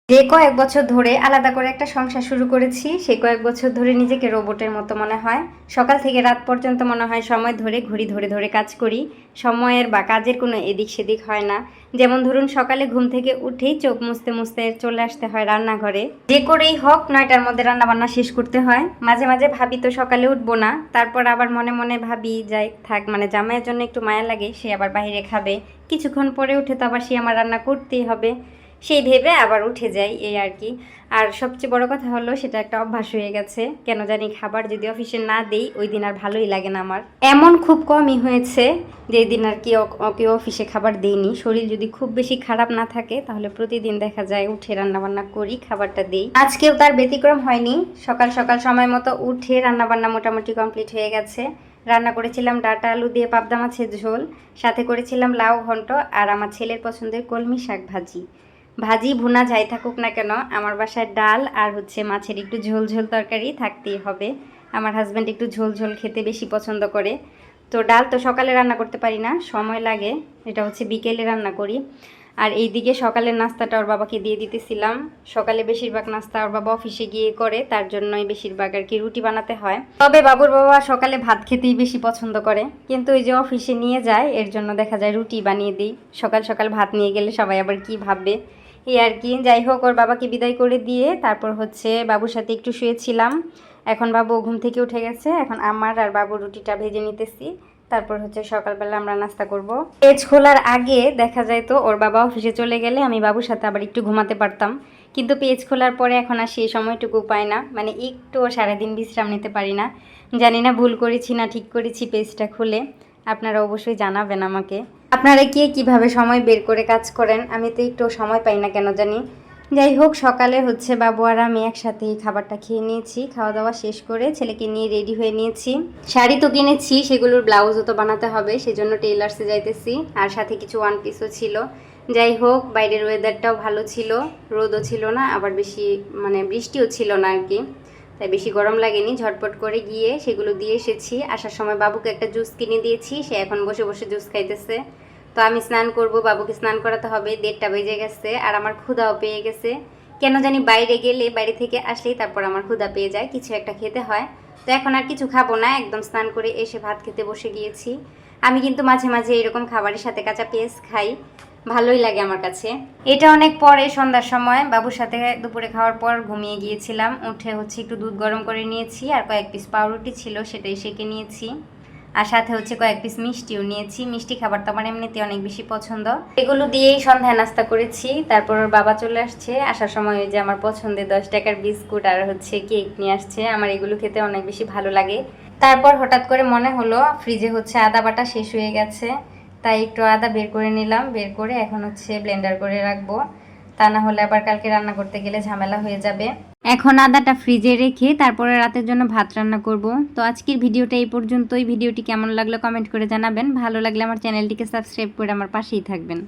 যে কয়েক বছর ধরে আলাদা করে একটা সংসার শুরু করেছি, সেই কয়েক বছর ধরে নিজেকে রোবটের মতো মনে হয়। সকাল থেকে রাত পর্যন্ত মনে হয় সময় ধরে ঘড়ি ধরে ধরে কাজ করি। সময়ের বা কাজের কোনো এদিক সেদিক হয় না। যেমন ধরুন, সকালে ঘুম থেকে উঠেই চোখ মুছতে মুছতে চলে আসতে হয় রান্নাঘরে। যে করেই হোক 9টার মধ্যে রান্নাবান্না শেষ করতে হয়। মাঝে মাঝে ভাবি তো সকালে উঠবো না, তারপর আবার মনে মনে ভাবি যাই থাক, মানে জামাইয়ের জন্য একটু মায়া লাগে, সে আবার বাইরে খাবে। কিছুক্ষণ পরে উঠে তো আবার সে আমার রান্না করতেই হবে, সেই ভেবে আবার উঠে যাই, এই আর কি। আর সবচেয়ে বড় কথা হলো, সেটা একটা অভ্যাস হয়ে গেছে। কেন জানি খাবার যদি অফিসে না দেই, ওই দিন আর ভালোই লাগে না আমার। এমন খুব কমই হয়েছে যে দিন আর কি ওকে অফিসে খাবার দেইনি। শরীর যদি খুব বেশি খারাপ না থাকে, তাহলে প্রতিদিন দেখা যায় উঠে রান্নাবান্না করি, খাবারটা দিই। আজকেও তার ব্যতিক্রম হয়নি। সকাল সকাল সময় মতো উঠে রান্নাবান্না মোটামুটি কমপ্লিট হয়ে গেছে। রান্না করেছিলাম ডাঁটা আলু দিয়ে পাবদা মাছের ঝোল, সাথে করেছিলাম লাউ ঘন্ট, আর আমার ছেলের পছন্দের কলমি শাক ভাজি। ভাজি ভুনা যাই থাকুক না কেন, আমার বাসায় ডাল আর মাছের একটু ঝোল ঝোল তরকারি থাকতেই হবে। আমার হাজব্যান্ড একটু ঝোল ঝোল খেতে বেশি পছন্দ করে। তো ডাল তো সকালে রান্না করতে পারি না, সময় লাগে, এটা বিকেলে রান্না করি। আর এইদিকে সকালের নাস্তাটা ওর বাবাকে দিয়ে দিতেছিলাম। সকালে বেশিরভাগ নাস্তা ওর বাবা অফিসে গিয়ে করে, তার জন্যই বেশিরভাগ আর কি রুটি বানাতে হয়। তবে বাবুর বাবা সকালে ভাত খেতেই বেশি পছন্দ করে, কিন্তু এই যে অফিসে নিয়ে যায়, এর জন্য দেখা যায় রুটি বানিয়ে দিই। সকাল সকাল ভাত নিয়ে গেলে সবাই আবার কি ভাববে, এই আর কি। যাই হোক, ওর বাবাকে বিদায় করে দিয়ে তারপর বাবুর সাথে একটু শুয়েছিলাম। এখন বাবু ঘুম থেকে উঠে গেছে, এখন আমার আর বাবুর রুটিটা ভেজে নিতেছি। তারপর সকালবেলা আমরা নাস্তা করব। পেজ খোলার আগে দেখা যায় তো ওর বাবা অফিসে চলে গেলে আমি বাবুর সাথে আবার একটু ঘুমাতে পারতাম, কিন্তু পেজ খোলার পরে এখন আর সেই সময়টুকু পাই না, মানে একটুও সারাদিন বিশ্রাম নিতে পারি না। জানি না ভুল করেছি না ঠিক করেছি পেজটা খুলে, আপনারা অবশ্যই জানাবেন আমাকে। আপনারা কিভাবে সময় বের করে কাজ করেন, আমি তো একটু সময় পাই না কেন জানি। যাই হোক, সকালে বাবু আর আমি একসাথেই খাবারটা খেয়ে নিয়েছি। খাওয়া দাওয়া শেষ করে ছেলেকে নিয়ে রেডি হয়ে নিয়েছি। শাড়ি তো কিনেছি, সেগুলোর ব্লাউজও তো বানাতে হবে, সেজন্য টেইলার্সে যাইতেছি। আর সাথে কিছু ওয়ান পিসও ছিল। যাই হোক, বাইরের ওয়েদারটাও ভালো ছিল, রোদও ছিল না, আবার বেশি মানে বৃষ্টিও ছিল না আর কি, তাই বেশি গরম লাগেনি। ঝটপট করে গিয়ে সেগুলো দিয়ে এসেছি। আসার সময় বাবুকে একটা জুস কিনে দিয়েছি, সে এখন বসে বসে জুস খাইতেছে। তো আমি স্নান করব, বাবুকে স্নান করাতে হবে, 1:30 বেজে গেছে। আর আমার ক্ষুধাও পেয়ে গেছে, কেন জানি বাইরে গেলে, বাইরে থেকে আসলেই তারপর আমার ক্ষুধা পেয়ে যায়, কিছু একটা খেতে হয়। তো এখন আর কিছু খাবো না, একদম স্নান করে এসে ভাত খেতে বসে গিয়েছি। আমি কিন্তু মাঝে মাঝে এরকম খাবারের সাথে কাঁচা পেঁয়াজ খাই, ভালোই লাগে আমার কাছে। এটা অনেক পরে সন্ধ্যার সময় বাবুর সাথে দুপুরে খাওয়ার পর ঘুমিয়ে গিয়েছিলাম। উঠে একটু দুধ গরম করে নিয়েছি, আর কয়েক পিস পাউরুটি ছিল, সেটাই সেঁকে নিয়েছি। আর সাথে কয়েক পিস মিষ্টিও নিয়েছি। মিষ্টি খাবার তো আমার এমনিতে অনেক বেশি পছন্দ। এগুলো দিয়েই সন্ধ্যায় নাস্তা করেছি। তারপর ওর বাবা চলে আসছে, আসার সময় ওই যে আমার পছন্দের 10 টাকার বিস্কুট আর কেক নিয়ে আসছে। আমার এগুলো খেতে অনেক বেশি ভালো লাগে। তারপর হঠাৎ করে মনে হলো ফ্রিজে আদা বাটা শেষ হয়ে গেছে, তাই একটু আদা বের করে নিলাম। বের করে এখন ব্লেন্ডার করে রাখবো, তা না হলে আবার কালকে রান্না করতে গেলে ঝামেলা হয়ে যাবে। এখন আদাটা ফ্রিজে রেখে তারপরে রাতের জন্য ভাত রান্না করব। তো আজকের ভিডিওটা এই পর্যন্তই। ভিডিওটি কেমন লাগলো কমেন্ট করে জানাবেন। ভালো লাগলে আমার চ্যানেলটিকে সাবস্ক্রাইব করে আমার পাশেই থাকবেন।